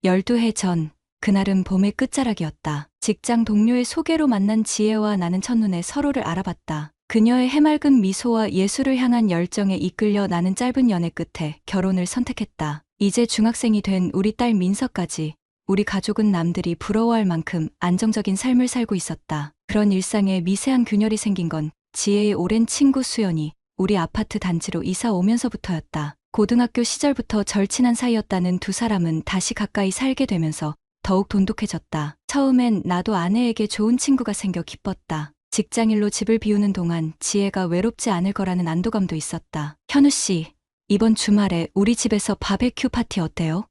12해 전, 그날은 봄의 끝자락이었다. 직장 동료의 소개로 만난 지혜와 나는 첫눈에 서로를 알아봤다. 그녀의 해맑은 미소와 예술을 향한 열정에 이끌려 나는 짧은 연애 끝에 결혼을 선택했다. 이제 중학생이 된 우리 딸 민서까지 우리 가족은 남들이 부러워할 만큼 안정적인 삶을 살고 있었다. 그런 일상에 미세한 균열이 생긴 건 지혜의 오랜 친구 수연이 우리 아파트 단지로 이사 오면서부터였다. 고등학교 시절부터 절친한 사이였다는 두 사람은 다시 가까이 살게 되면서 더욱 돈독해졌다. 처음엔 나도 아내에게 좋은 친구가 생겨 기뻤다. 직장일로 집을 비우는 동안 지혜가 외롭지 않을 거라는 안도감도 있었다. 현우 씨, 이번 주말에 우리 집에서 바베큐 파티 어때요?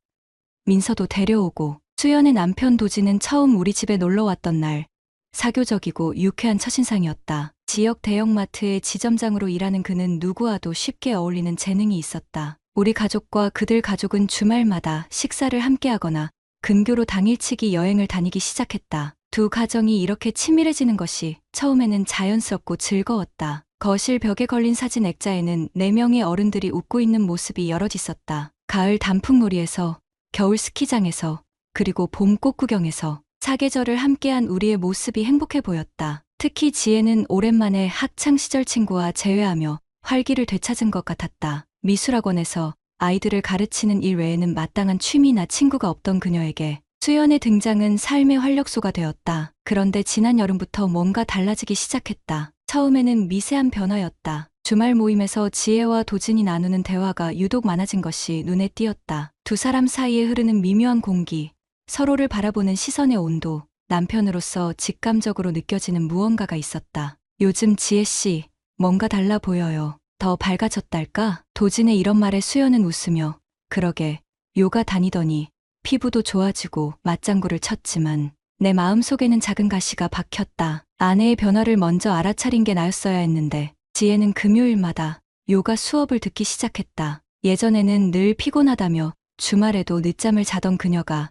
민서도 데려오고. 수연의 남편 도진은 처음 우리 집에 놀러 왔던 날 사교적이고 유쾌한 첫인상이었다. 지역 대형마트의 지점장으로 일하는 그는 누구와도 쉽게 어울리는 재능이 있었다. 우리 가족과 그들 가족은 주말마다 식사를 함께하거나 근교로 당일치기 여행을 다니기 시작했다. 두 가정이 이렇게 친밀해지는 것이 처음에는 자연스럽고 즐거웠다. 거실 벽에 걸린 사진 액자에는 4명의 어른들이 웃고 있는 모습이 여럿 있었다. 가을 단풍놀이에서, 겨울 스키장에서, 그리고 봄 꽃구경에서 사계절을 함께한 우리의 모습이 행복해 보였다. 특히 지혜는 오랜만에 학창시절 친구와 재회하며 활기를 되찾은 것 같았다. 미술학원에서 아이들을 가르치는 일 외에는 마땅한 취미나 친구가 없던 그녀에게 수연의 등장은 삶의 활력소가 되었다. 그런데 지난 여름부터 뭔가 달라지기 시작했다. 처음에는 미세한 변화였다. 주말 모임에서 지혜와 도진이 나누는 대화가 유독 많아진 것이 눈에 띄었다. 두 사람 사이에 흐르는 미묘한 공기, 서로를 바라보는 시선의 온도, 남편으로서 직감적으로 느껴지는 무언가가 있었다. 요즘 지혜씨, 뭔가 달라 보여요. 더 밝아졌달까? 도진의 이런 말에 수연은 웃으며, 그러게, 요가 다니더니 피부도 좋아지고 맞장구를 쳤지만 내 마음속에는 작은 가시가 박혔다. 아내의 변화를 먼저 알아차린 게 나였어야 했는데 지혜는 금요일마다 요가 수업을 듣기 시작했다. 예전에는 늘 피곤하다며 주말에도 늦잠을 자던 그녀가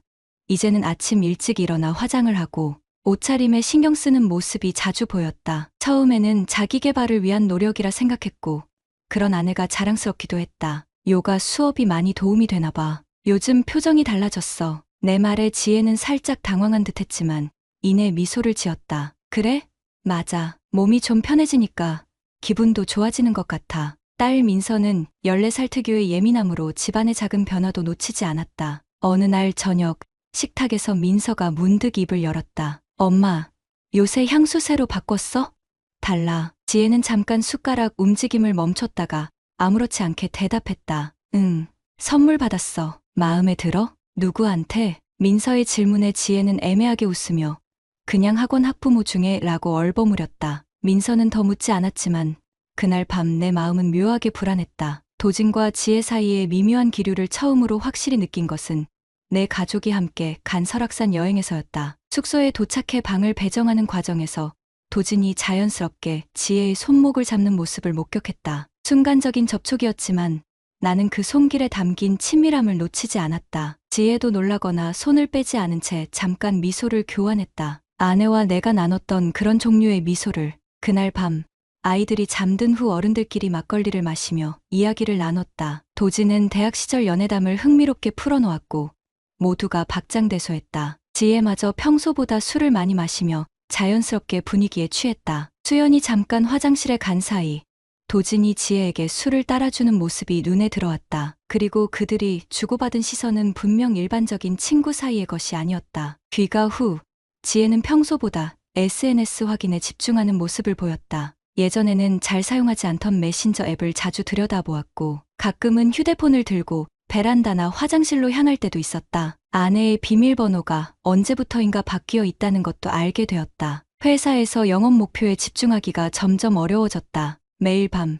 이제는 아침 일찍 일어나 화장을 하고 옷차림에 신경 쓰는 모습이 자주 보였다. 처음에는 자기 개발을 위한 노력이라 생각했고 그런 아내가 자랑스럽기도 했다. 요가 수업이 많이 도움이 되나 봐. 요즘 표정이 달라졌어. 내 말에 지혜는 살짝 당황한 듯 했지만 이내 미소를 지었다. 그래? 맞아. 몸이 좀 편해지니까 기분도 좋아지는 것 같아. 딸 민서는 14살 특유의 예민함으로 집안의 작은 변화도 놓치지 않았다. 어느 날 저녁 식탁에서 민서가 문득 입을 열었다. 엄마, 요새 향수 새로 바꿨어? 달라. 지혜는 잠깐 숟가락 움직임을 멈췄다가 아무렇지 않게 대답했다. 응, 선물 받았어. 마음에 들어? 누구한테? 민서의 질문에 지혜는 애매하게 웃으며 그냥 학원 학부모 중에 라고 얼버무렸다. 민서는 더 묻지 않았지만 그날 밤 내 마음은 묘하게 불안했다. 도진과 지혜 사이의 미묘한 기류를 처음으로 확실히 느낀 것은 내 가족이 함께 간 설악산 여행에서였다. 숙소에 도착해 방을 배정하는 과정에서 도진이 자연스럽게 지혜의 손목을 잡는 모습을 목격했다. 순간적인 접촉이었지만 나는 그 손길에 담긴 친밀함을 놓치지 않았다. 지혜도 놀라거나 손을 빼지 않은 채 잠깐 미소를 교환했다. 아내와 내가 나눴던 그런 종류의 미소를 그날 밤 아이들이 잠든 후 어른들끼리 막걸리를 마시며 이야기를 나눴다. 도진은 대학 시절 연애담을 흥미롭게 풀어놓았고 모두가 박장대소했다. 지혜마저 평소보다 술을 많이 마시며 자연스럽게 분위기에 취했다. 수연이 잠깐 화장실에 간 사이 도진이 지혜에게 술을 따라주는 모습이 눈에 들어왔다. 그리고 그들이 주고받은 시선은 분명 일반적인 친구 사이의 것이 아니었다. 귀가 후 지혜는 평소보다 SNS 확인에 집중하는 모습을 보였다. 예전에는 잘 사용하지 않던 메신저 앱을 자주 들여다보았고 가끔은 휴대폰을 들고 베란다나 화장실로 향할 때도 있었다. 아내의 비밀번호가 언제부터인가 바뀌어 있다는 것도 알게 되었다. 회사에서 영업 목표에 집중하기가 점점 어려워졌다. 매일 밤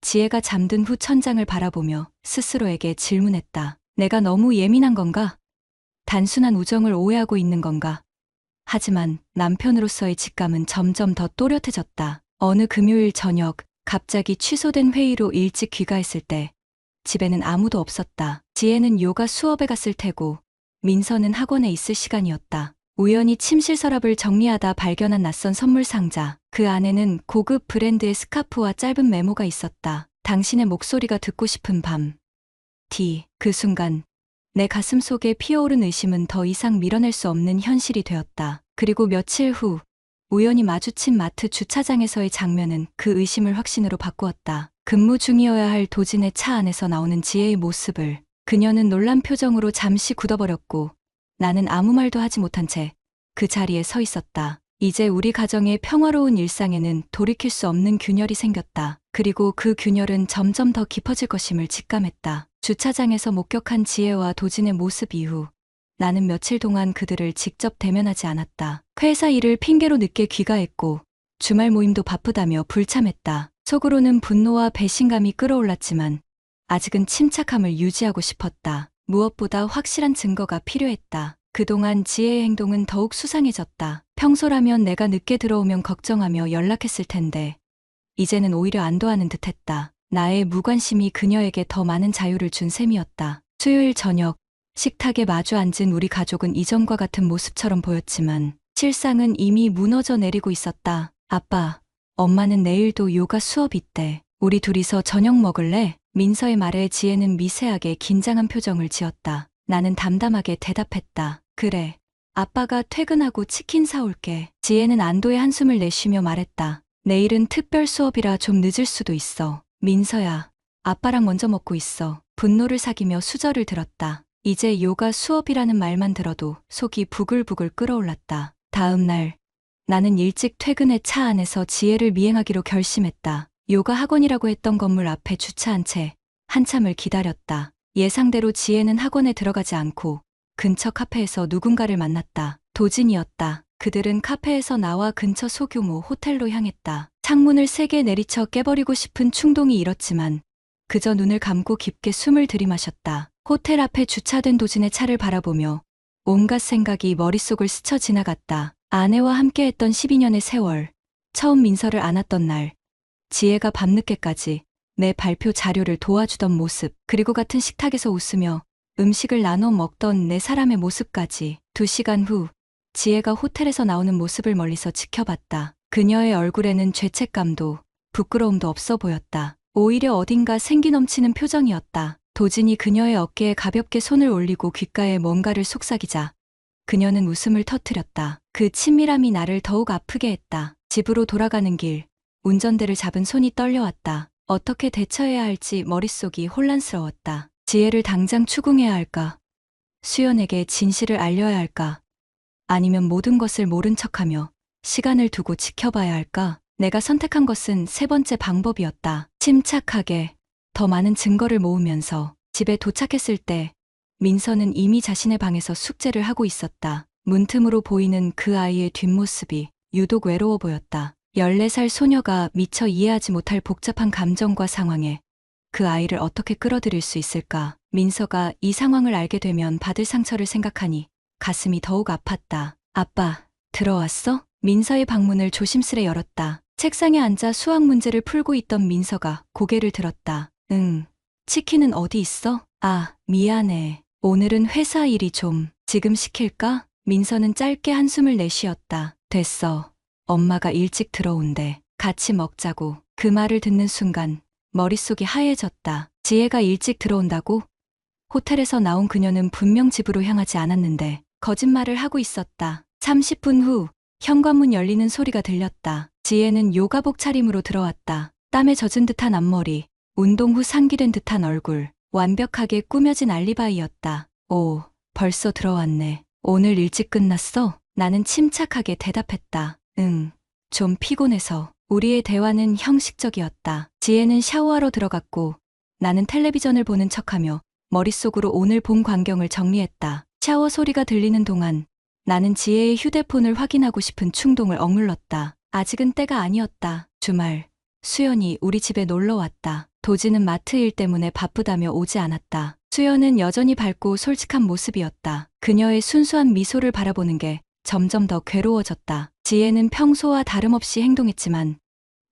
지혜가 잠든 후 천장을 바라보며 스스로에게 질문했다. 내가 너무 예민한 건가? 단순한 우정을 오해하고 있는 건가? 하지만 남편으로서의 직감은 점점 더 또렷해졌다. 어느 금요일 저녁 갑자기 취소된 회의로 일찍 귀가했을 때 집에는 아무도 없었다. 지혜는 요가 수업에 갔을 테고 민서는 학원에 있을 시간이었다. 우연히 침실 서랍을 정리하다 발견한 낯선 선물 상자. 그 안에는 고급 브랜드의 스카프와 짧은 메모가 있었다. 당신의 목소리가 듣고 싶은 밤. 그 순간 내 가슴 속에 피어오른 의심은 더 이상 밀어낼 수 없는 현실이 되었다. 그리고 며칠 후 우연히 마주친 마트 주차장에서의 장면은 그 의심을 확신으로 바꾸었다. 근무 중이어야 할 도진의 차 안에서 나오는 지혜의 모습을 그녀는 놀란 표정으로 잠시 굳어버렸고 나는 아무 말도 하지 못한 채 그 자리에 서 있었다. 이제 우리 가정의 평화로운 일상에는 돌이킬 수 없는 균열이 생겼다. 그리고 그 균열은 점점 더 깊어질 것임을 직감했다. 주차장에서 목격한 지혜와 도진의 모습 이후 나는 며칠 동안 그들을 직접 대면하지 않았다. 회사 일을 핑계로 늦게 귀가했고 주말 모임도 바쁘다며 불참했다. 속으로는 분노와 배신감이 끌어올랐지만 아직은 침착함을 유지하고 싶었다. 무엇보다 확실한 증거가 필요했다. 그동안 지혜의 행동은 더욱 수상해졌다. 평소라면 내가 늦게 들어오면 걱정하며 연락했을 텐데 이제는 오히려 안도하는 듯했다. 나의 무관심이 그녀에게 더 많은 자유를 준 셈이었다. 수요일 저녁 식탁에 마주 앉은 우리 가족은 이전과 같은 모습처럼 보였지만 실상은 이미 무너져 내리고 있었다. 아빠, 엄마는 내일도 요가 수업 있대. 우리 둘이서 저녁 먹을래? 민서의 말에 지혜는 미세하게 긴장한 표정을 지었다. 나는 담담하게 대답했다. 그래. 아빠가 퇴근하고 치킨 사올게. 지혜는 안도의 한숨을 내쉬며 말했다. 내일은 특별 수업이라 좀 늦을 수도 있어. 민서야, 아빠랑 먼저 먹고 있어. 분노를 사기며 수저를 들었다. 이제 요가 수업이라는 말만 들어도 속이 부글부글 끓어올랐다. 다음 날, 나는 일찍 퇴근해 차 안에서 지혜를 미행하기로 결심했다. 요가 학원이라고 했던 건물 앞에 주차한 채 한참을 기다렸다. 예상대로 지혜는 학원에 들어가지 않고 근처 카페에서 누군가를 만났다. 도진이었다. 그들은 카페에서 나와 근처 소규모 호텔로 향했다. 창문을 세게 내리쳐 깨버리고 싶은 충동이 일었지만 그저 눈을 감고 깊게 숨을 들이마셨다. 호텔 앞에 주차된 도진의 차를 바라보며 온갖 생각이 머릿속을 스쳐 지나갔다. 아내와 함께했던 12년의 세월, 처음 민서를 안았던 날, 지혜가 밤늦게까지 내 발표 자료를 도와주던 모습, 그리고 같은 식탁에서 웃으며 음식을 나눠 먹던 내 사람의 모습까지. 2시간 후 지혜가 호텔에서 나오는 모습을 멀리서 지켜봤다. 그녀의 얼굴에는 죄책감도 부끄러움도 없어 보였다. 오히려 어딘가 생기 넘치는 표정이었다. 도진이 그녀의 어깨에 가볍게 손을 올리고 귓가에 뭔가를 속삭이자 그녀는 웃음을 터뜨렸다. 그 친밀함이 나를 더욱 아프게 했다. 집으로 돌아가는 길, 운전대를 잡은 손이 떨려왔다. 어떻게 대처해야 할지 머릿속이 혼란스러웠다. 지혜를 당장 추궁해야 할까? 수연에게 진실을 알려야 할까? 아니면 모든 것을 모른 척하며 시간을 두고 지켜봐야 할까? 내가 선택한 것은 세 번째 방법이었다. 침착하게 더 많은 증거를 모으면서. 집에 도착했을 때 민서는 이미 자신의 방에서 숙제를 하고 있었다. 문틈으로 보이는 그 아이의 뒷모습이 유독 외로워 보였다. 14살 소녀가 미처 이해하지 못할 복잡한 감정과 상황에 그 아이를 어떻게 끌어들일 수 있을까? 민서가 이 상황을 알게 되면 받을 상처를 생각하니 가슴이 더욱 아팠다. 아빠, 들어왔어? 민서의 방문을 조심스레 열었다. 책상에 앉아 수학 문제를 풀고 있던 민서가 고개를 들었다. 응. 치킨은 어디 있어? 아, 미안해. 오늘은 회사 일이 좀. 지금 시킬까? 민서는 짧게 한숨을 내쉬었다. 됐어. 엄마가 일찍 들어온대. 같이 먹자고. 그 말을 듣는 순간 머릿속이 하얘졌다. 지혜가 일찍 들어온다고? 호텔에서 나온 그녀는 분명 집으로 향하지 않았는데 거짓말을 하고 있었다. 30분 후 현관문 열리는 소리가 들렸다. 지혜는 요가복 차림으로 들어왔다. 땀에 젖은 듯한 앞머리, 운동 후 상기된 듯한 얼굴, 완벽하게 꾸며진 알리바이였다. 오, 벌써 들어왔네. 오늘 일찍 끝났어? 나는 침착하게 대답했다. 응, 좀 피곤해서. 우리의 대화는 형식적이었다. 지혜는 샤워하러 들어갔고 나는 텔레비전을 보는 척하며 머릿속으로 오늘 본 광경을 정리했다. 샤워 소리가 들리는 동안 나는 지혜의 휴대폰을 확인하고 싶은 충동을 억눌렀다. 아직은 때가 아니었다. 주말, 수연이 우리 집에 놀러 왔다. 도지는 마트 일 때문에 바쁘다며 오지 않았다. 수연은 여전히 밝고 솔직한 모습이었다. 그녀의 순수한 미소를 바라보는 게 점점 더 괴로워졌다. 지혜는 평소와 다름없이 행동했지만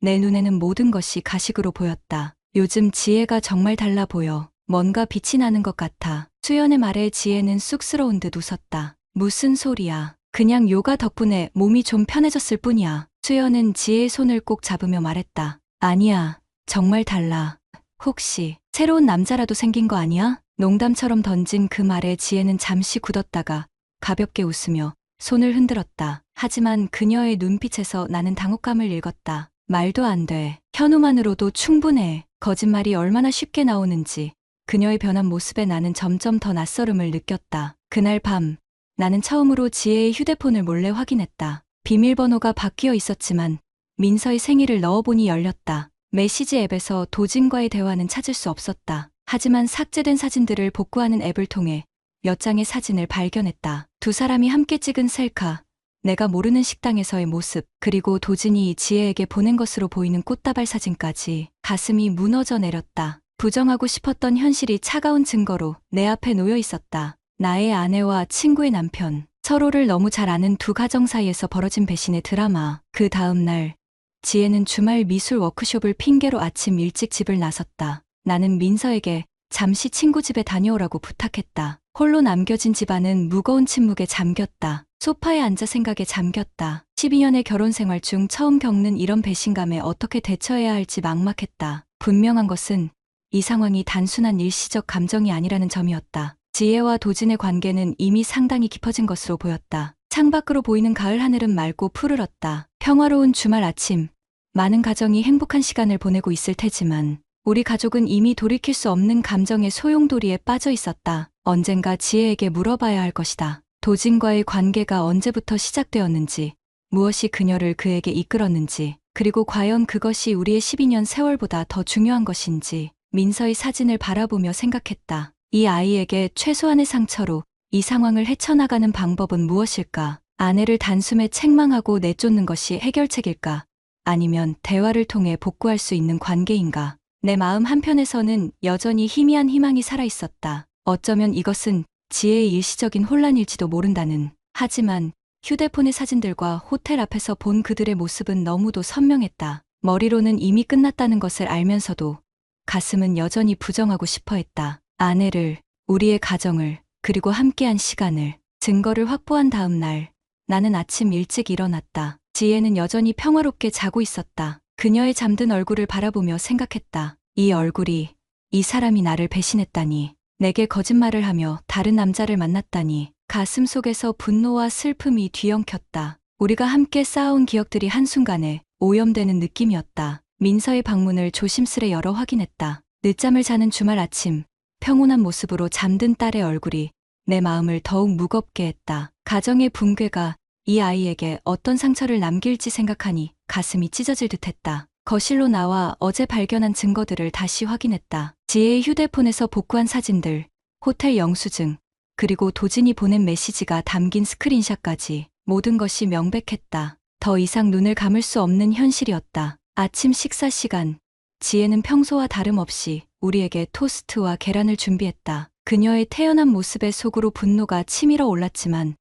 내 눈에는 모든 것이 가식으로 보였다. 요즘 지혜가 정말 달라 보여. 뭔가 빛이 나는 것 같아. 수연의 말에 지혜는 쑥스러운 듯 웃었다. 무슨 소리야. 그냥 요가 덕분에 몸이 좀 편해졌을 뿐이야. 수연은 지혜의 손을 꼭 잡으며 말했다. 아니야. 정말 달라. 혹시 새로운 남자라도 생긴 거 아니야? 농담처럼 던진 그 말에 지혜는 잠시 굳었다가 가볍게 웃으며 손을 흔들었다. 하지만 그녀의 눈빛에서 나는 당혹감을 읽었다. 말도 안 돼. 현우만으로도 충분해. 거짓말이 얼마나 쉽게 나오는지. 그녀의 변한 모습에 나는 점점 더 낯설음을 느꼈다. 그날 밤 나는 처음으로 지혜의 휴대폰을 몰래 확인했다. 비밀번호가 바뀌어 있었지만 민서의 생일을 넣어보니 열렸다. 메시지 앱에서 도진과의 대화는 찾을 수 없었다. 하지만 삭제된 사진들을 복구하는 앱을 통해 몇 장의 사진을 발견했다. 두 사람이 함께 찍은 셀카, 내가 모르는 식당에서의 모습, 그리고 도진이 지혜에게 보낸 것으로 보이는 꽃다발 사진까지. 가슴이 무너져 내렸다. 부정하고 싶었던 현실이 차가운 증거로 내 앞에 놓여 있었다. 나의 아내와 친구의 남편, 서로를 너무 잘 아는 두 가정 사이에서 벌어진 배신의 드라마. 그 다음 날 지혜는 주말 미술 워크숍을 핑계로 아침 일찍 집을 나섰다. 나는 민서에게 잠시 친구 집에 다녀오라고 부탁했다. 홀로 남겨진 집안은 무거운 침묵에 잠겼다. 소파에 앉아 생각에 잠겼다. 12년의 결혼 생활 중 처음 겪는 이런 배신감에 어떻게 대처해야 할지 막막했다. 분명한 것은 이 상황이 단순한 일시적 감정이 아니라는 점이었다. 지혜와 도진의 관계는 이미 상당히 깊어진 것으로 보였다. 창밖으로 보이는 가을 하늘은 맑고 푸르렀다. 평화로운 주말 아침, 많은 가정이 행복한 시간을 보내고 있을 테지만 우리 가족은 이미 돌이킬 수 없는 감정의 소용돌이에 빠져 있었다. 언젠가 지혜에게 물어봐야 할 것이다. 도진과의 관계가 언제부터 시작되었는지, 무엇이 그녀를 그에게 이끌었는지, 그리고 과연 그것이 우리의 12년 세월보다 더 중요한 것인지. 민서의 사진을 바라보며 생각했다. 이 아이에게 최소한의 상처로 이 상황을 헤쳐나가는 방법은 무엇일까? 아내를 단숨에 책망하고 내쫓는 것이 해결책일까? 아니면 대화를 통해 복구할 수 있는 관계인가? 내 마음 한편에서는 여전히 희미한 희망이 살아있었다. 어쩌면 이것은 지혜의 일시적인 혼란일지도 모른다는. 하지만 휴대폰의 사진들과 호텔 앞에서 본 그들의 모습은 너무도 선명했다. 머리로는 이미 끝났다는 것을 알면서도 가슴은 여전히 부정하고 싶어 했다. 아내를, 우리의 가정을, 그리고 함께한 시간을, 증거를 확보한 다음 날, 나는 아침 일찍 일어났다. 지혜는 여전히 평화롭게 자고 있었다. 그녀의 잠든 얼굴을 바라보며 생각했다. 이 얼굴이, 이 사람이 나를 배신했다니, 내게 거짓말을 하며 다른 남자를 만났다니. 가슴 속에서 분노와 슬픔이 뒤엉켰다. 우리가 함께 쌓아온 기억들이 한순간에 오염되는 느낌이었다. 민서의 방문을 조심스레 열어 확인했다. 늦잠을 자는 주말 아침, 평온한 모습으로 잠든 딸의 얼굴이 내 마음을 더욱 무겁게 했다. 가정의 붕괴가 이 아이에게 어떤 상처를 남길지 생각하니 가슴이 찢어질 듯했다. 거실로 나와 어제 발견한 증거들을 다시 확인했다. 지혜의 휴대폰에서 복구한 사진들, 호텔 영수증, 그리고 도진이 보낸 메시지가 담긴 스크린샷까지. 모든 것이 명백했다. 더 이상 눈을 감을 수 없는 현실이었다. 아침 식사 시간, 지혜는 평소와 다름없이 우리에게 토스트와 계란을 준비했다. 그녀의 태연한 모습에 속으로 분노가 치밀어 올랐지만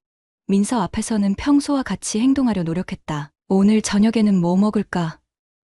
민서 앞에서는 평소와 같이 행동하려 노력했다. 오늘 저녁에는 뭐 먹을까?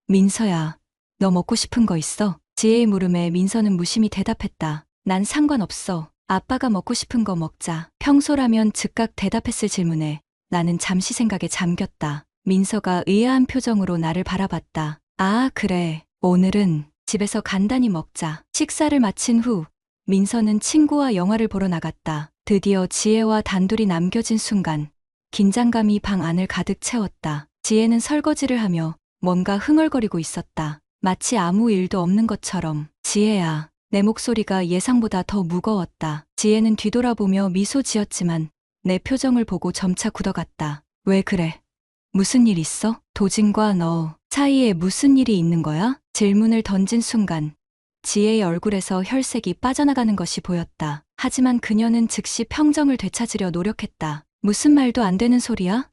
민서야, 너 먹고 싶은 거 있어? 지혜의 물음에 민서는 무심히 대답했다. 난 상관없어. 아빠가 먹고 싶은 거 먹자. 평소라면 즉각 대답했을 질문에 나는 잠시 생각에 잠겼다. 민서가 의아한 표정으로 나를 바라봤다. 아, 그래. 오늘은 집에서 간단히 먹자. 식사를 마친 후 민서는 친구와 영화를 보러 나갔다. 드디어 지혜와 단둘이 남겨진 순간 긴장감이 방 안을 가득 채웠다. 지혜는 설거지를 하며 뭔가 흥얼거리고 있었다. 마치 아무 일도 없는 것처럼. 지혜야. 내 목소리가 예상보다 더 무거웠다. 지혜는 뒤돌아보며 미소 지었지만 내 표정을 보고 점차 굳어갔다. 왜 그래? 무슨 일 있어? 도진과 너 사이에 무슨 일이 있는 거야? 질문을 던진 순간 지혜의 얼굴에서 혈색이 빠져나가는 것이 보였다. 하지만 그녀는 즉시 평정을 되찾으려 노력했다. 무슨 말도 안 되는 소리야?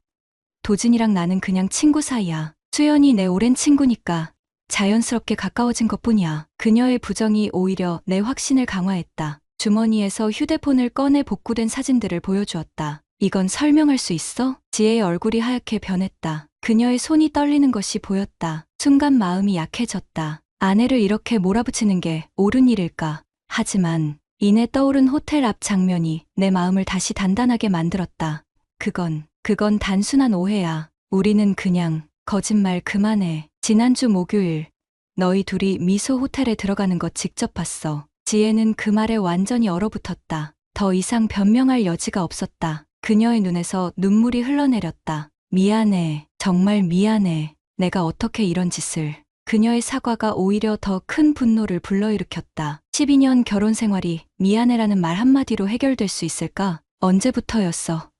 도진이랑 나는 그냥 친구 사이야. 수연이 내 오랜 친구니까 자연스럽게 가까워진 것뿐이야. 그녀의 부정이 오히려 내 확신을 강화했다. 주머니에서 휴대폰을 꺼내 복구된 사진들을 보여주었다. 이건 설명할 수 있어? 지혜의 얼굴이 하얗게 변했다. 그녀의 손이 떨리는 것이 보였다. 순간 마음이 약해졌다. 아내를 이렇게 몰아붙이는 게 옳은 일일까? 하지만 이내 떠오른 호텔 앞 장면이 내 마음을 다시 단단하게 만들었다. 그건 단순한 오해야. 우리는 그냥 거짓말 그만해. 지난주 목요일 너희 둘이 미소 호텔에 들어가는 거 직접 봤어. 지혜는 그 말에 완전히 얼어붙었다. 더 이상 변명할 여지가 없었다. 그녀의 눈에서 눈물이 흘러내렸다. 미안해. 정말 미안해. 내가 어떻게 이런 짓을. 그녀의 사과가 오히려 더 큰 분노를 불러일으켰다. 12년 결혼 생활이 미안해라는 말 한마디로 해결될 수 있을까? 언제부터였어?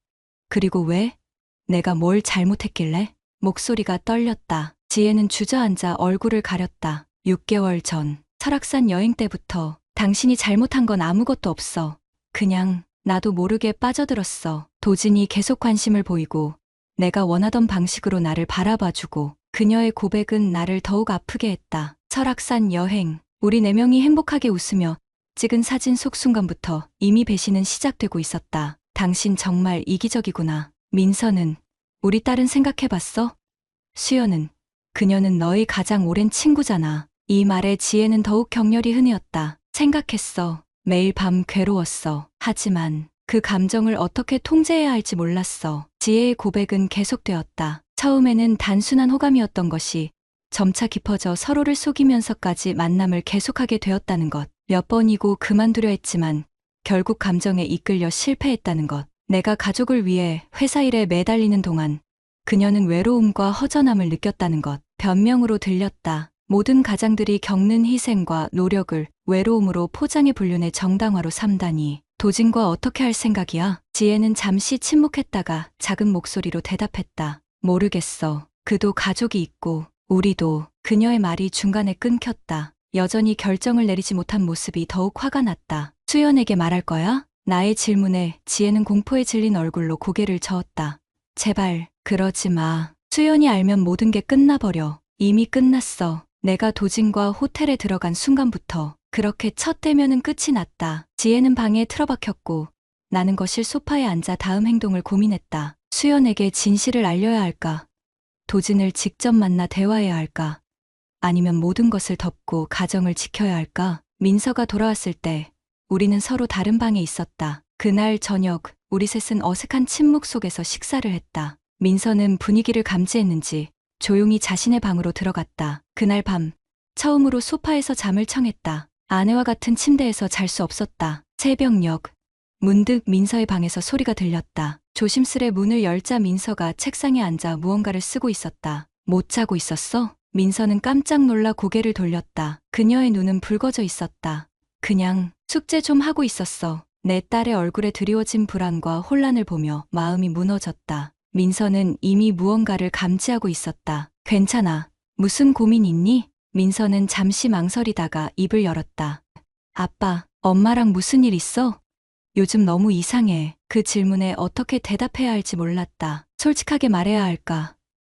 그리고 왜? 내가 뭘 잘못했길래? 목소리가 떨렸다. 지혜는 주저앉아 얼굴을 가렸다. 6개월 전, 설악산 여행 때부터 당신이 잘못한 건 아무것도 없어. 그냥 나도 모르게 빠져들었어. 도진이 계속 관심을 보이고 내가 원하던 방식으로 나를 바라봐주고 그녀의 고백은 나를 더욱 아프게 했다. 설악산 여행, 우리 4명이 행복하게 웃으며 찍은 사진 속 순간부터 이미 배신은 시작되고 있었다. 당신 정말 이기적이구나. 민서는 우리 딸은 생각해봤어? 수연은 그녀는 너의 가장 오랜 친구잖아. 이 말에 지혜는 더욱 격렬히 흔이었다. 생각했어. 매일 밤 괴로웠어. 하지만 그 감정을 어떻게 통제해야 할지 몰랐어. 지혜의 고백은 계속되었다. 처음에는 단순한 호감이었던 것이 점차 깊어져 서로를 속이면서까지 만남을 계속하게 되었다는 것. 몇 번이고 그만두려 했지만 결국 감정에 이끌려 실패했다는 것. 내가 가족을 위해 회사 일에 매달리는 동안 그녀는 외로움과 허전함을 느꼈다는 것. 변명으로 들렸다. 모든 가장들이 겪는 희생과 노력을 외로움으로 포장해 불륜의 정당화로 삼다니. 도진과 어떻게 할 생각이야? 지혜는 잠시 침묵했다가 작은 목소리로 대답했다. 모르겠어. 그도 가족이 있고 우리도. 그녀의 말이 중간에 끊겼다. 여전히 결정을 내리지 못한 모습이 더욱 화가 났다. 수연에게 말할 거야? 나의 질문에 지혜는 공포에 질린 얼굴로 고개를 저었다. 제발 그러지 마. 수연이 알면 모든 게 끝나버려. 이미 끝났어. 내가 도진과 호텔에 들어간 순간부터 그렇게 첫 대면은 끝이 났다. 지혜는 방에 틀어박혔고 나는 거실 소파에 앉아 다음 행동을 고민했다. 수연에게 진실을 알려야 할까? 도진을 직접 만나 대화해야 할까? 아니면 모든 것을 덮고 가정을 지켜야 할까? 민서가 돌아왔을 때 우리는 서로 다른 방에 있었다. 그날 저녁 우리 셋은 어색한 침묵 속에서 식사를 했다. 민서는 분위기를 감지했는지 조용히 자신의 방으로 들어갔다. 그날 밤 처음으로 소파에서 잠을 청했다. 아내와 같은 침대에서 잘 수 없었다. 새벽녘 문득 민서의 방에서 소리가 들렸다. 조심스레 문을 열자 민서가 책상에 앉아 무언가를 쓰고 있었다. 못 자고 있었어? 민서는 깜짝 놀라 고개를 돌렸다. 그녀의 눈은 붉어져 있었다. 그냥 숙제 좀 하고 있었어. 내 딸의 얼굴에 드리워진 불안과 혼란을 보며 마음이 무너졌다. 민서는 이미 무언가를 감지하고 있었다. 괜찮아. 무슨 고민 있니? 민서는 잠시 망설이다가 입을 열었다. 아빠, 엄마랑 무슨 일 있어? 요즘 너무 이상해. 그 질문에 어떻게 대답해야 할지 몰랐다. 솔직하게 말해야 할까?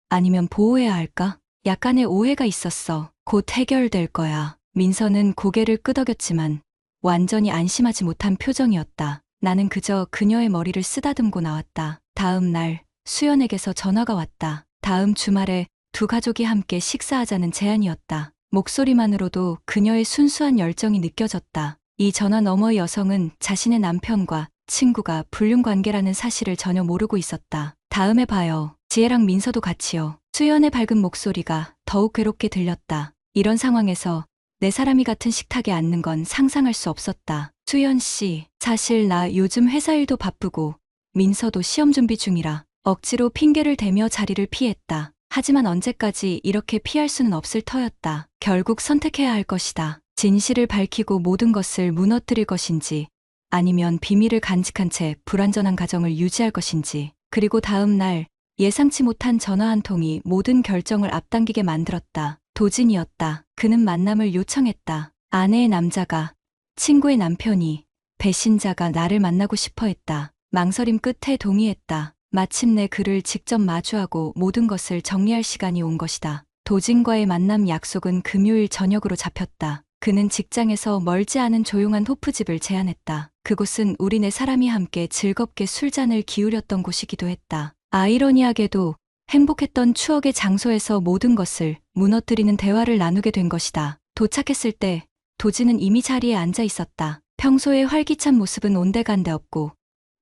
아니면 보호해야 할까? 약간의 오해가 있었어. 곧 해결될 거야. 민서는 고개를 끄덕였지만 완전히 안심하지 못한 표정이었다. 나는 그저 그녀의 머리를 쓰다듬고 나왔다. 다음 날 수연에게서 전화가 왔다. 다음 주말에 두 가족이 함께 식사하자는 제안이었다. 목소리만으로도 그녀의 순수한 열정이 느껴졌다. 이 전화 너머의 여성은 자신의 남편과 친구가 불륜 관계라는 사실을 전혀 모르고 있었다. 다음에 봐요. 지혜랑 민서도 같이요. 수연의 밝은 목소리가 더욱 괴롭게 들렸다. 이런 상황에서 내 사람이 같은 식탁에 앉는 건 상상할 수 없었다. 수연 씨, 사실 나 요즘 회사 일도 바쁘고 민서도 시험 준비 중이라 억지로 핑계를 대며 자리를 피했다. 하지만 언제까지 이렇게 피할 수는 없을 터였다. 결국 선택해야 할 것이다. 진실을 밝히고 모든 것을 무너뜨릴 것인지 아니면 비밀을 간직한 채 불완전한 가정을 유지할 것인지. 그리고 다음 날 예상치 못한 전화 한 통이 모든 결정을 앞당기게 만들었다. 도진이었다. 그는 만남을 요청했다. 아내의 남자가, 친구의 남편이, 배신자가 나를 만나고 싶어 했다. 망설임 끝에 동의했다. 마침내 그를 직접 마주하고 모든 것을 정리할 시간이 온 것이다. 도진과의 만남 약속은 금요일 저녁으로 잡혔다. 그는 직장에서 멀지 않은 조용한 호프집을 제안했다. 그곳은 우리 4사람이 함께 즐겁게 술잔을 기울였던 곳이기도 했다. 아이러니하게도 행복했던 추억의 장소에서 모든 것을 무너뜨리는 대화를 나누게 된 것이다. 도착했을 때 도진은 이미 자리에 앉아 있었다. 평소의 활기찬 모습은 온데간데 없고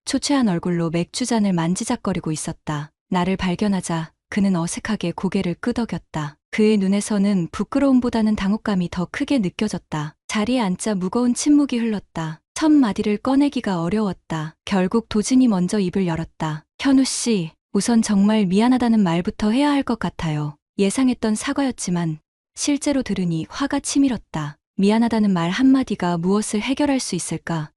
초췌한 얼굴로 맥주잔을 만지작거리고 있었다. 나를 발견하자 그는 어색하게 고개를 끄덕였다. 그의 눈에서는 부끄러움보다는 당혹감이 더 크게 느껴졌다. 자리에 앉자 무거운 침묵이 흘렀다. 첫 마디를 꺼내기가 어려웠다. 결국 도진이 먼저 입을 열었다. 현우 씨, 우선 정말 미안하다는 말부터 해야 할 것 같아요. 예상했던 사과였지만 실제로 들으니 화가 치밀었다. 미안하다는 말 한마디가 무엇을 해결할 수 있을까?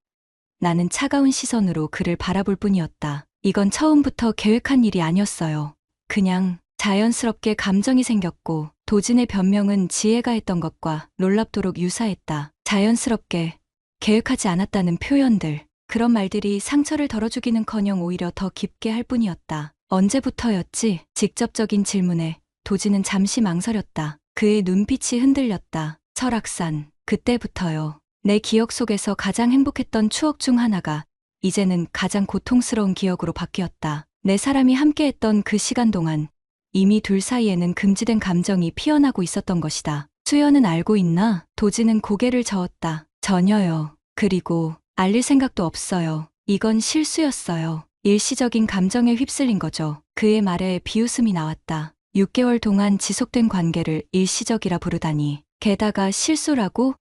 나는 차가운 시선으로 그를 바라볼 뿐이었다. 이건 처음부터 계획한 일이 아니었어요. 그냥 자연스럽게 감정이 생겼고 도진의 변명은 지혜가 했던 것과 놀랍도록 유사했다. 자연스럽게 계획하지 않았다는 표현들. 그런 말들이 상처를 덜어주기는커녕 오히려 더 깊게 할 뿐이었다. 언제부터였지? 직접적인 질문에 도진은 잠시 망설였다. 그의 눈빛이 흔들렸다. 설악산, 그때부터요. 내 기억 속에서 가장 행복했던 추억 중 하나가 이제는 가장 고통스러운 기억으로 바뀌었다. 내 사람이 함께했던 그 시간 동안 이미 둘 사이에는 금지된 감정이 피어나고 있었던 것이다. 수연은 알고 있나? 도진은 고개를 저었다. 전혀요. 그리고 알릴 생각도 없어요. 이건 실수였어요. 일시적인 감정에 휩쓸린 거죠. 그의 말에 비웃음이 나왔다. 6개월 동안 지속된 관계를 일시적이라 부르다니. 게다가 실수라고?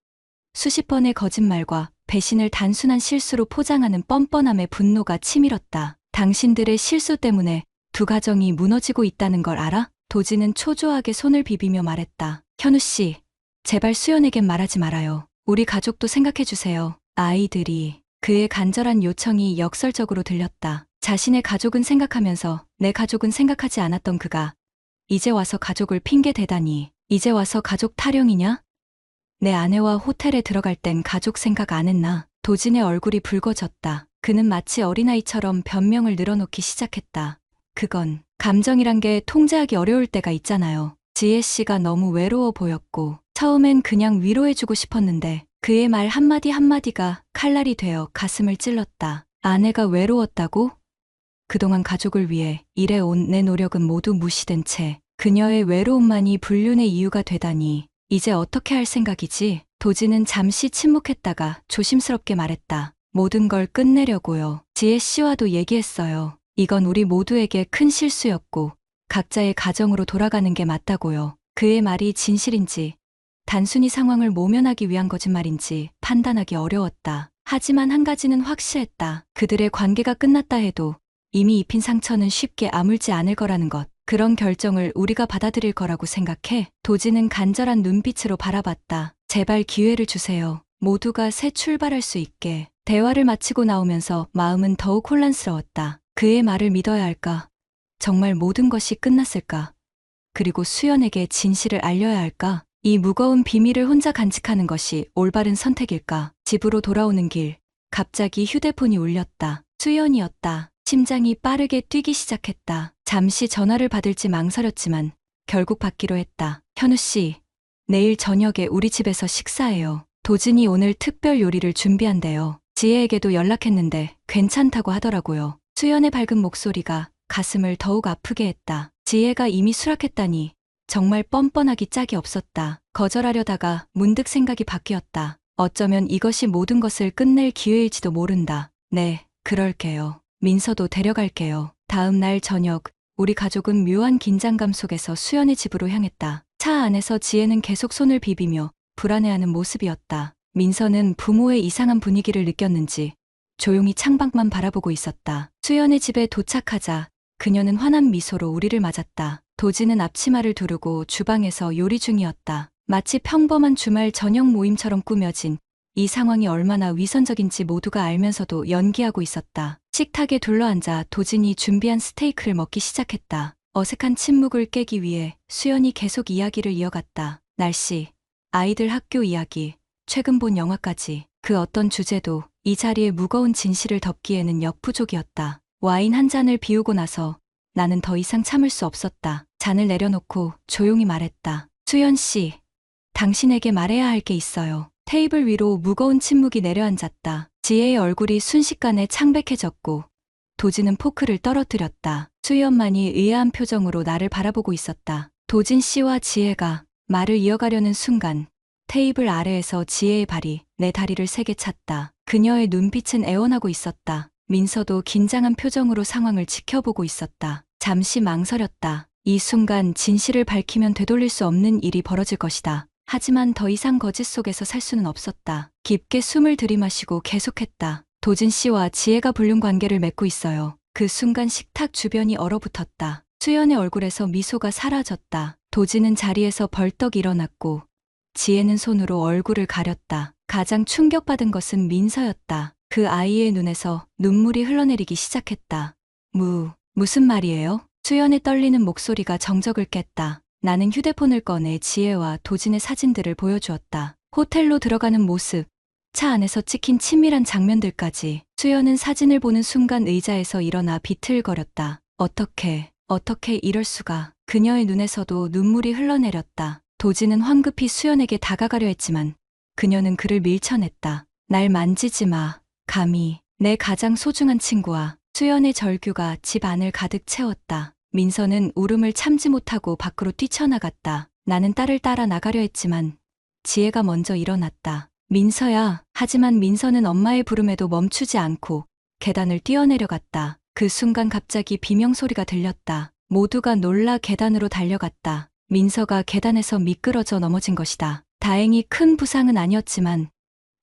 수십 번의 거짓말과 배신을 단순한 실수로 포장하는 뻔뻔함에 분노가 치밀었다. 당신들의 실수 때문에 두 가정이 무너지고 있다는 걸 알아? 도진은 초조하게 손을 비비며 말했다. 현우 씨, 제발 수연에겐 말하지 말아요. 우리 가족도 생각해주세요. 아이들이. 그의 간절한 요청이 역설적으로 들렸다. 자신의 가족은 생각하면서 내 가족은 생각하지 않았던 그가 이제 와서 가족을 핑계 대다니. 이제 와서 가족 타령이냐? 내 아내와 호텔에 들어갈 땐 가족 생각 안 했나? 도진의 얼굴이 붉어졌다. 그는 마치 어린아이처럼 변명을 늘어놓기 시작했다. 그건 감정이란 게 통제하기 어려울 때가 있잖아요. 지혜 씨가 너무 외로워 보였고 처음엔 그냥 위로해주고 싶었는데 그의 말 한마디 한마디가 칼날이 되어 가슴을 찔렀다. 아내가 외로웠다고? 그동안 가족을 위해 일해온 내 노력은 모두 무시된 채 그녀의 외로움만이 불륜의 이유가 되다니. 이제 어떻게 할 생각이지? 도진은 잠시 침묵했다가 조심스럽게 말했다. 모든 걸 끝내려고요. 지혜 씨와도 얘기했어요. 이건 우리 모두에게 큰 실수였고 각자의 가정으로 돌아가는 게 맞다고요. 그의 말이 진실인지 단순히 상황을 모면하기 위한 거짓말인지 판단하기 어려웠다. 하지만 한 가지는 확실했다. 그들의 관계가 끝났다 해도 이미 입힌 상처는 쉽게 아물지 않을 거라는 것. 그런 결정을 우리가 받아들일 거라고 생각해? 도진은 간절한 눈빛으로 바라봤다. 제발 기회를 주세요. 모두가 새 출발할 수 있게. 대화를 마치고 나오면서 마음은 더욱 혼란스러웠다. 그의 말을 믿어야 할까? 정말 모든 것이 끝났을까? 그리고 수연에게 진실을 알려야 할까? 이 무거운 비밀을 혼자 간직하는 것이 올바른 선택일까? 집으로 돌아오는 길, 갑자기 휴대폰이 울렸다. 수연이었다. 심장이 빠르게 뛰기 시작했다. 잠시 전화를 받을지 망설였지만 결국 받기로 했다. 현우 씨, 내일 저녁에 우리 집에서 식사해요. 도진이 오늘 특별 요리를 준비한대요. 지혜에게도 연락했는데 괜찮다고 하더라고요. 수연의 밝은 목소리가 가슴을 더욱 아프게 했다. 지혜가 이미 수락했다니 정말 뻔뻔하기 짝이 없었다. 거절하려다가 문득 생각이 바뀌었다. 어쩌면 이것이 모든 것을 끝낼 기회일지도 모른다. 네, 그럴게요. 민서도 데려갈게요. 다음 날 저녁, 우리 가족은 묘한 긴장감 속에서 수연의 집으로 향했다. 차 안에서 지혜는 계속 손을 비비며 불안해하는 모습이었다. 민서는 부모의 이상한 분위기를 느꼈는지 조용히 창밖만 바라보고 있었다. 수연의 집에 도착하자 그녀는 환한 미소로 우리를 맞았다. 도진은 앞치마를 두르고 주방에서 요리 중이었다. 마치 평범한 주말 저녁 모임처럼 꾸며진 이 상황이 얼마나 위선적인지 모두가 알면서도 연기하고 있었다. 식탁에 둘러앉아 도진이 준비한 스테이크를 먹기 시작했다. 어색한 침묵을 깨기 위해 수연이 계속 이야기를 이어갔다. 날씨, 아이들 학교 이야기, 최근 본 영화까지 그 어떤 주제도 이 자리에 무거운 진실을 덮기에는 역부족이었다. 와인 한 잔을 비우고 나서 나는 더 이상 참을 수 없었다. 잔을 내려놓고 조용히 말했다. 수연 씨, 당신에게 말해야 할 게 있어요. 테이블 위로 무거운 침묵이 내려앉았다. 지혜의 얼굴이 순식간에 창백해졌고 도진은 포크를 떨어뜨렸다. 수연만이 의아한 표정으로 나를 바라보고 있었다. 도진 씨와 지혜가 말을 이어가려는 순간 테이블 아래에서 지혜의 발이 내 다리를 세게 찼다. 그녀의 눈빛은 애원하고 있었다. 민서도 긴장한 표정으로 상황을 지켜보고 있었다. 잠시 망설였다. 이 순간 진실을 밝히면 되돌릴 수 없는 일이 벌어질 것이다. 하지만 더 이상 거짓 속에서 살 수는 없었다. 깊게 숨을 들이마시고 계속했다. 도진 씨와 지혜가 불륜 관계를 맺고 있어요. 그 순간 식탁 주변이 얼어붙었다. 수연의 얼굴에서 미소가 사라졌다. 도진은 자리에서 벌떡 일어났고 지혜는 손으로 얼굴을 가렸다. 가장 충격받은 것은 민서였다. 그 아이의 눈에서 눈물이 흘러내리기 시작했다. 무슨 말이에요? 수연의 떨리는 목소리가 정적을 깼다. 나는 휴대폰을 꺼내 지혜와 도진의 사진들을 보여주었다. 호텔로 들어가는 모습, 차 안에서 찍힌 친밀한 장면들까지. 수연은 사진을 보는 순간 의자에서 일어나 비틀거렸다. 어떻게 이럴 수가. 그녀의 눈에서도 눈물이 흘러내렸다. 도진은 황급히 수연에게 다가가려 했지만 그녀는 그를 밀쳐냈다. 날 만지지 마. 감히. 내 가장 소중한 친구와. 수연의 절규가 집 안을 가득 채웠다. 민서는 울음을 참지 못하고 밖으로 뛰쳐나갔다. 나는 딸을 따라 나가려 했지만 지혜가 먼저 일어났다. 민서야. 하지만 민서는 엄마의 부름에도 멈추지 않고 계단을 뛰어내려갔다. 그 순간 갑자기 비명소리가 들렸다. 모두가 놀라 계단으로 달려갔다. 민서가 계단에서 미끄러져 넘어진 것이다. 다행히 큰 부상은 아니었지만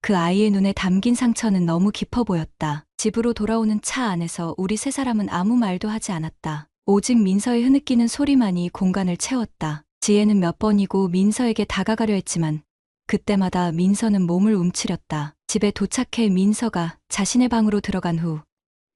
그 아이의 눈에 담긴 상처는 너무 깊어 보였다. 집으로 돌아오는 차 안에서 우리 세 사람은 아무 말도 하지 않았다. 오직 민서의 흐느끼는 소리만이 공간을 채웠다. 지혜는 몇 번이고 민서에게 다가가려 했지만 그때마다 민서는 몸을 움츠렸다. 집에 도착해 민서가 자신의 방으로 들어간 후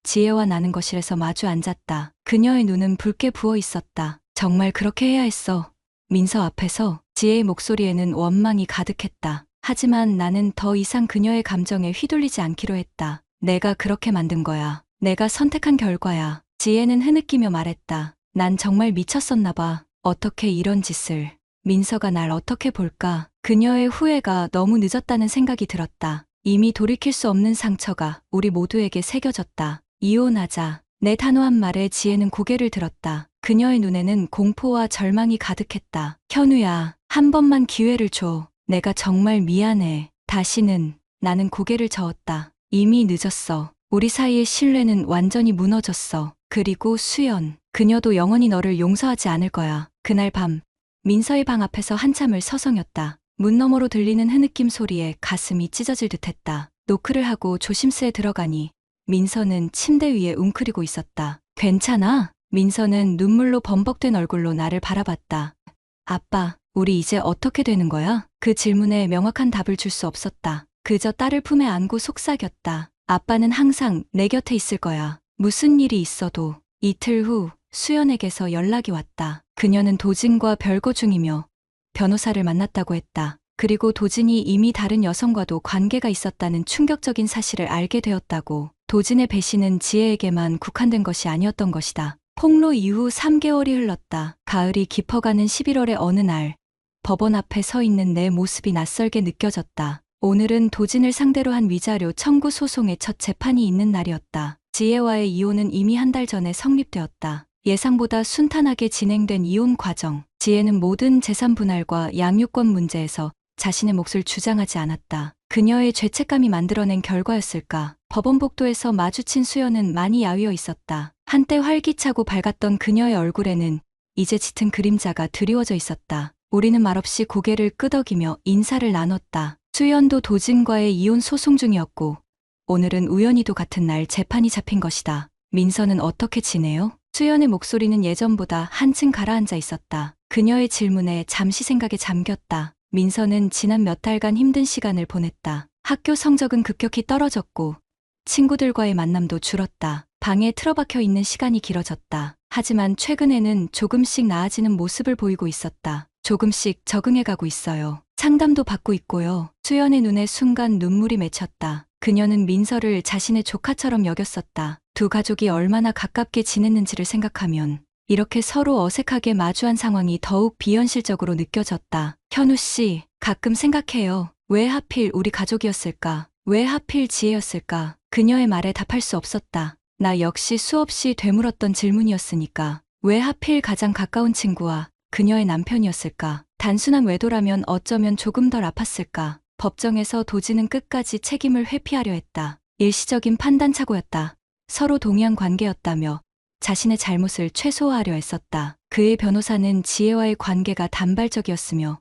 지혜와 나는 거실에서 마주 앉았다. 그녀의 눈은 붉게 부어 있었다. 정말 그렇게 해야 했어. 민서 앞에서. 지혜의 목소리에는 원망이 가득했다. 하지만 나는 더 이상 그녀의 감정에 휘둘리지 않기로 했다. 내가 그렇게 만든 거야. 내가 선택한 결과야. 지혜는 흐느끼며 말했다. 난 정말 미쳤었나 봐. 어떻게 이런 짓을. 민서가 날 어떻게 볼까. 그녀의 후회가 너무 늦었다는 생각이 들었다. 이미 돌이킬 수 없는 상처가 우리 모두에게 새겨졌다. 이혼하자. 내 단호한 말에 지혜는 고개를 들었다. 그녀의 눈에는 공포와 절망이 가득했다. 현우야, 한 번만 기회를 줘. 내가 정말 미안해. 다시는. 나는 고개를 저었다. 이미 늦었어. 우리 사이의 신뢰는 완전히 무너졌어. 그리고 수연. 그녀도 영원히 너를 용서하지 않을 거야. 그날 밤 민서의 방 앞에서 한참을 서성였다. 문 너머로 들리는 흐느낌 소리에 가슴이 찢어질 듯했다. 노크를 하고 조심스레 들어가니 민서는 침대 위에 웅크리고 있었다. 괜찮아? 민서는 눈물로 범벅된 얼굴로 나를 바라봤다. 아빠, 우리 이제 어떻게 되는 거야? 그 질문에 명확한 답을 줄 수 없었다. 그저 딸을 품에 안고 속삭였다. 아빠는 항상 내 곁에 있을 거야. 무슨 일이 있어도. 이틀 후 수연에게서 연락이 왔다. 그녀는 도진과 별거 중이며 변호사를 만났다고 했다. 그리고 도진이 이미 다른 여성과도 관계가 있었다는 충격적인 사실을 알게 되었다고. 도진의 배신은 지혜에게만 국한된 것이 아니었던 것이다. 폭로 이후 3개월이 흘렀다. 가을이 깊어가는 11월의 어느 날, 법원 앞에 서 있는 내 모습이 낯설게 느껴졌다. 오늘은 도진을 상대로 한 위자료 청구 소송의 첫 재판이 있는 날이었다. 지혜와의 이혼은 이미 한 달 전에 성립되었다. 예상보다 순탄하게 진행된 이혼 과정. 지혜는 모든 재산 분할과 양육권 문제에서 자신의 몫을 주장하지 않았다. 그녀의 죄책감이 만들어낸 결과였을까? 법원 복도에서 마주친 수연은 많이 야위어 있었다. 한때 활기차고 밝았던 그녀의 얼굴에는 이제 짙은 그림자가 드리워져 있었다. 우리는 말없이 고개를 끄덕이며 인사를 나눴다. 수연도 도진과의 이혼 소송 중이었고 오늘은 우연히도 같은 날 재판이 잡힌 것이다. 민서는 어떻게 지내요? 수연의 목소리는 예전보다 한층 가라앉아 있었다. 그녀의 질문에 잠시 생각에 잠겼다. 민서는 지난 몇 달간 힘든 시간을 보냈다. 학교 성적은 급격히 떨어졌고 친구들과의 만남도 줄었다. 방에 틀어박혀 있는 시간이 길어졌다. 하지만 최근에는 조금씩 나아지는 모습을 보이고 있었다. 조금씩 적응해가고 있어요. 상담도 받고 있고요. 수연의 눈에 순간 눈물이 맺혔다. 그녀는 민서를 자신의 조카처럼 여겼었다. 두 가족이 얼마나 가깝게 지냈는지를 생각하면 이렇게 서로 어색하게 마주한 상황이 더욱 비현실적으로 느껴졌다. 현우 씨, 가끔 생각해요. 왜 하필 우리 가족이었을까? 왜 하필 지혜였을까? 그녀의 말에 답할 수 없었다. 나 역시 수없이 되물었던 질문이었으니까. 왜 하필 가장 가까운 친구와 그녀의 남편이었을까? 단순한 외도라면 어쩌면 조금 덜 아팠을까? 법정에서 도진은 끝까지 책임을 회피하려 했다. 일시적인 판단착오였다. 서로 동의한 관계였다며 자신의 잘못을 최소화하려 했었다. 그의 변호사는 지혜와의 관계가 단발적이었으며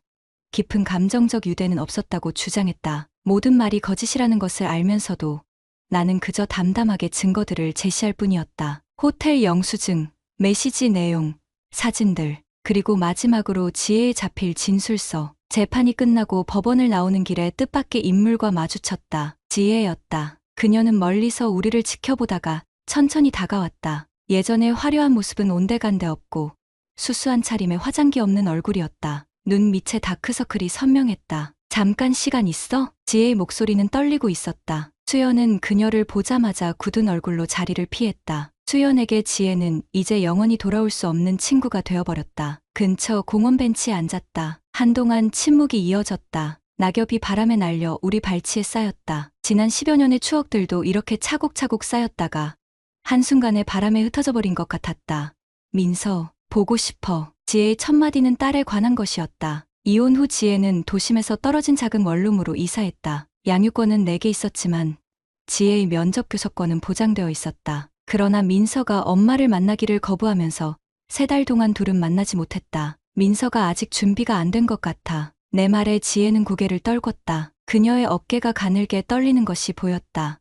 깊은 감정적 유대는 없었다고 주장했다. 모든 말이 거짓이라는 것을 알면서도 나는 그저 담담하게 증거들을 제시할 뿐이었다. 호텔 영수증, 메시지 내용, 사진들, 그리고 마지막으로 지혜에 잡힐 진술서. 재판이 끝나고 법원을 나오는 길에 뜻밖의 인물과 마주쳤다. 지혜였다. 그녀는 멀리서 우리를 지켜보다가 천천히 다가왔다. 예전의 화려한 모습은 온데간데 없고 수수한 차림에 화장기 없는 얼굴이었다. 눈 밑에 다크서클이 선명했다. 잠깐 시간 있어? 지혜의 목소리는 떨리고 있었다. 수연은 그녀를 보자마자 굳은 얼굴로 자리를 피했다. 수연에게 지혜는 이제 영원히 돌아올 수 없는 친구가 되어버렸다. 근처 공원 벤치에 앉았다. 한동안 침묵이 이어졌다. 낙엽이 바람에 날려 우리 발치에 쌓였다. 지난 10여 년의 추억들도 이렇게 차곡차곡 쌓였다가 한순간에 바람에 흩어져 버린 것 같았다. 민서, 보고 싶어. 지혜의 첫마디는 딸에 관한 것이었다. 이혼 후 지혜는 도심에서 떨어진 작은 원룸으로 이사했다. 양육권은 내게 있었지만 지혜의 면접 교섭권은 보장되어 있었다. 그러나 민서가 엄마를 만나기를 거부하면서 3달 동안 둘은 만나지 못했다. 민서가 아직 준비가 안 된 것 같아. 내 말에 지혜는 고개를 떨궜다. 그녀의 어깨가 가늘게 떨리는 것이 보였다.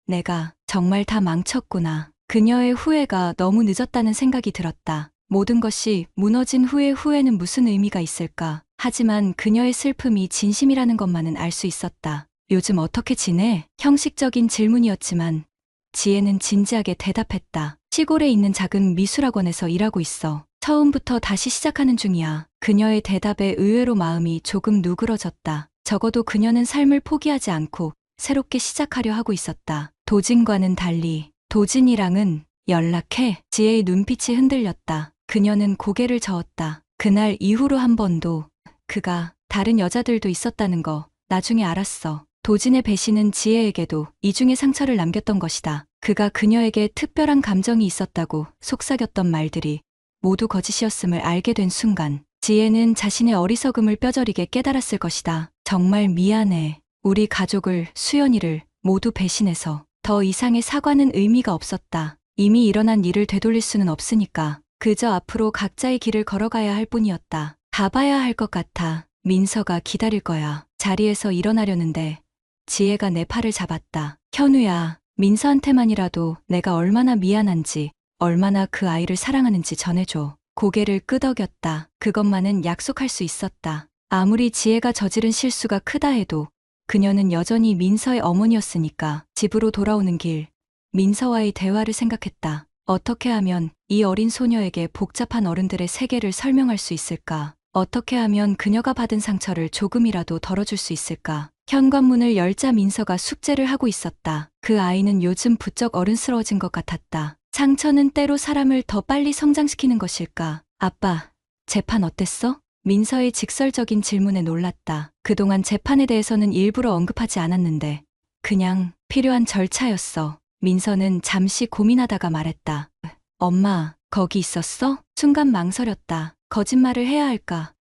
내가 정말 다 망쳤구나. 그녀의 후회가 너무 늦었다는 생각이 들었다. 모든 것이 무너진 후의 후회는 무슨 의미가 있을까? 하지만 그녀의 슬픔이 진심이라는 것만은 알 수 있었다. 요즘 어떻게 지내? 형식적인 질문이었지만 지혜는 진지하게 대답했다. 시골에 있는 작은 미술학원에서 일하고 있어. 처음부터 다시 시작하는 중이야. 그녀의 대답에 의외로 마음이 조금 누그러졌다. 적어도 그녀는 삶을 포기하지 않고 새롭게 시작하려 하고 있었다. 도진과는 달리 도진이랑은 연락해. 지혜의 눈빛이 흔들렸다. 그녀는 고개를 저었다. 그날 이후로 한 번도 그가 다른 여자들도 있었다는 거 나중에 알았어. 도진의 배신은 지혜에게도 이중의 상처를 남겼던 것이다. 그가 그녀에게 특별한 감정이 있었다고 속삭였던 말들이 모두 거짓이었음을 알게 된 순간 지혜는 자신의 어리석음을 뼈저리게 깨달았을 것이다. 정말 미안해. 우리 가족을, 수연이를 모두 배신해서 더 이상의 사과는 의미가 없었다. 이미 일어난 일을 되돌릴 수는 없으니까 그저 앞으로 각자의 길을 걸어가야 할 뿐이었다. 가봐야 할 것 같아. 민서가 기다릴 거야. 자리에서 일어나려는데 지혜가 내 팔을 잡았다. 현우야, 민서한테만이라도 내가 얼마나 미안한지, 얼마나 그 아이를 사랑하는지 전해줘. 고개를 끄덕였다. 그것만은 약속할 수 있었다. 아무리 지혜가 저지른 실수가 크다 해도 그녀는 여전히 민서의 어머니였으니까. 집으로 돌아오는 길, 민서와의 대화를 생각했다. 어떻게 하면 이 어린 소녀에게 복잡한 어른들의 세계를 설명할 수 있을까? 어떻게 하면 그녀가 받은 상처를 조금이라도 덜어줄 수 있을까? 현관문을 열자 민서가 숙제를 하고 있었다. 그 아이는 요즘 부쩍 어른스러워진 것 같았다. 상처는 때로 사람을 더 빨리 성장시키는 것일까? 아빠, 재판 어땠어? 민서의 직설적인 질문에 놀랐다. 그동안 재판에 대해서는 일부러 언급하지 않았는데 그냥 필요한 절차였어. 민서는 잠시 고민하다가 말했다. 엄마, 거기 있었어? 순간 망설였다. 거짓말을 해야 할까?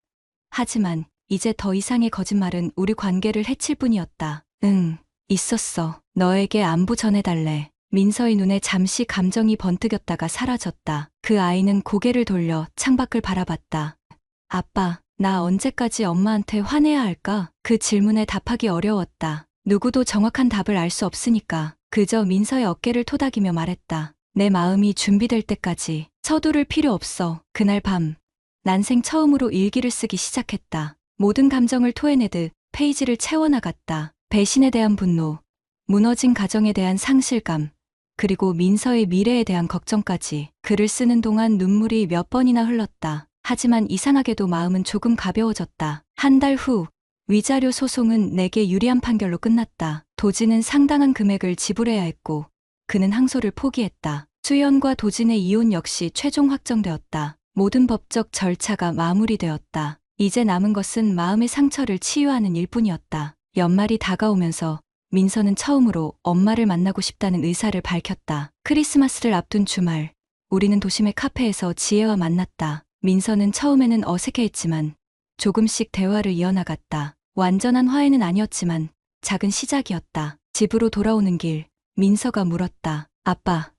하지만 이제 더 이상의 거짓말은 우리 관계를 해칠 뿐이었다. 응, 있었어. 너에게 안부 전해달래. 민서의 눈에 잠시 감정이 번뜩였다가 사라졌다. 그 아이는 고개를 돌려 창밖을 바라봤다. 아빠, 나 언제까지 엄마한테 화내야 할까? 그 질문에 답하기 어려웠다. 누구도 정확한 답을 알 수 없으니까 그저 민서의 어깨를 토닥이며 말했다. 내 마음이 준비될 때까지 서두를 필요 없어. 그날 밤, 난생 처음으로 일기를 쓰기 시작했다. 모든 감정을 토해내듯 페이지를 채워나갔다. 배신에 대한 분노, 무너진 가정에 대한 상실감, 그리고 민서의 미래에 대한 걱정까지. 글을 쓰는 동안 눈물이 몇 번이나 흘렀다. 하지만 이상하게도 마음은 조금 가벼워졌다. 한 달 후, 위자료 소송은 내게 유리한 판결로 끝났다. 도진은 상당한 금액을 지불해야 했고 그는 항소를 포기했다. 수연과 도진의 이혼 역시 최종 확정되었다. 모든 법적 절차가 마무리되었다. 이제 남은 것은 마음의 상처를 치유하는 일뿐이었다. 연말이 다가오면서 민서는 처음으로 엄마를 만나고 싶다는 의사를 밝혔다. 크리스마스를 앞둔 주말, 우리는 도심의 카페에서 지혜와 만났다. 민서는 처음에는 어색해했지만 조금씩 대화를 이어나갔다. 완전한 화해는 아니었지만 작은 시작이었다. 집으로 돌아오는 길, 민서가 물었다. 아빠,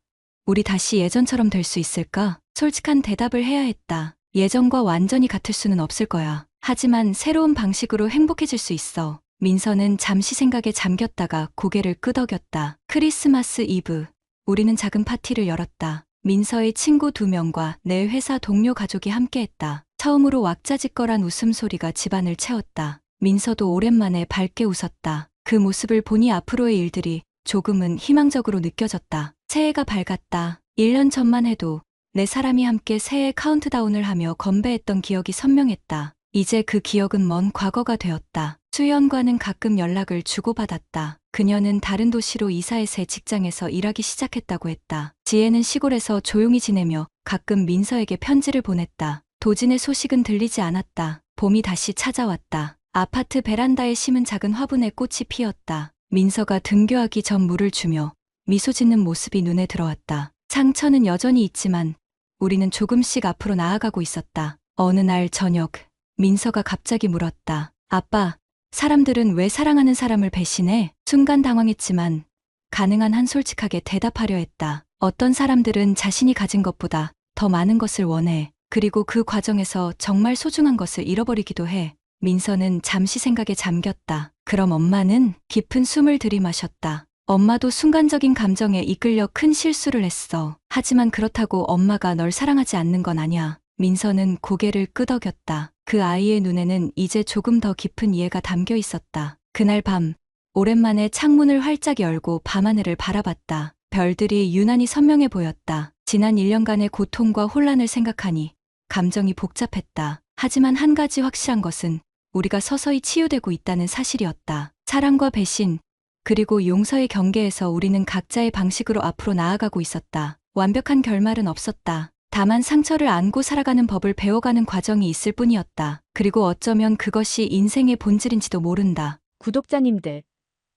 우리 다시 예전처럼 될 수 있을까? 솔직한 대답을 해야 했다. 예전과 완전히 같을 수는 없을 거야. 하지만 새로운 방식으로 행복해질 수 있어. 민서는 잠시 생각에 잠겼다가 고개를 끄덕였다. 크리스마스 이브. 우리는 작은 파티를 열었다. 민서의 친구 2명과 내 회사 동료 가족이 함께했다. 처음으로 왁자지껄한 웃음소리가 집안을 채웠다. 민서도 오랜만에 밝게 웃었다. 그 모습을 보니 앞으로의 일들이 조금은 희망적으로 느껴졌다. 새해가 밝았다. 1년 전만 해도 네 사람이 함께 새해 카운트다운을 하며 건배했던 기억이 선명했다. 이제 그 기억은 먼 과거가 되었다. 수연과는 가끔 연락을 주고받았다. 그녀는 다른 도시로 이사해 새 직장에서 일하기 시작했다고 했다. 지혜는 시골에서 조용히 지내며 가끔 민서에게 편지를 보냈다. 도진의 소식은 들리지 않았다. 봄이 다시 찾아왔다. 아파트 베란다에 심은 작은 화분에 꽃이 피었다. 민서가 등교하기 전 물을 주며 미소 짓는 모습이 눈에 들어왔다. 상처는 여전히 있지만 우리는 조금씩 앞으로 나아가고 있었다. 어느 날 저녁, 민서가 갑자기 물었다. 아빠, 사람들은 왜 사랑하는 사람을 배신해? 순간 당황했지만 가능한 한 솔직하게 대답하려 했다. 어떤 사람들은 자신이 가진 것보다 더 많은 것을 원해. 그리고 그 과정에서 정말 소중한 것을 잃어버리기도 해. 민서는 잠시 생각에 잠겼다. 그럼 엄마는? 깊은 숨을 들이마셨다. 엄마도 순간적인 감정에 이끌려 큰 실수를 했어. 하지만 그렇다고 엄마가 널 사랑하지 않는 건 아니야. 민서는 고개를 끄덕였다. 그 아이의 눈에는 이제 조금 더 깊은 이해가 담겨 있었다. 그날 밤, 오랜만에 창문을 활짝 열고 밤하늘을 바라봤다. 별들이 유난히 선명해 보였다. 지난 1년간의 고통과 혼란을 생각하니 감정이 복잡했다. 하지만 한 가지 확실한 것은 우리가 서서히 치유되고 있다는 사실이었다. 사랑과 배신, 그리고 용서의 경계에서 우리는 각자의 방식으로 앞으로 나아가고 있었다. 완벽한 결말은 없었다. 다만 상처를 안고 살아가는 법을 배워가는 과정이 있을 뿐이었다. 그리고 어쩌면 그것이 인생의 본질인지도 모른다. 구독자님들,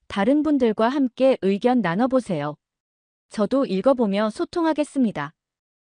다른 분들과 함께 의견 나눠보세요. 저도 읽어보며 소통하겠습니다.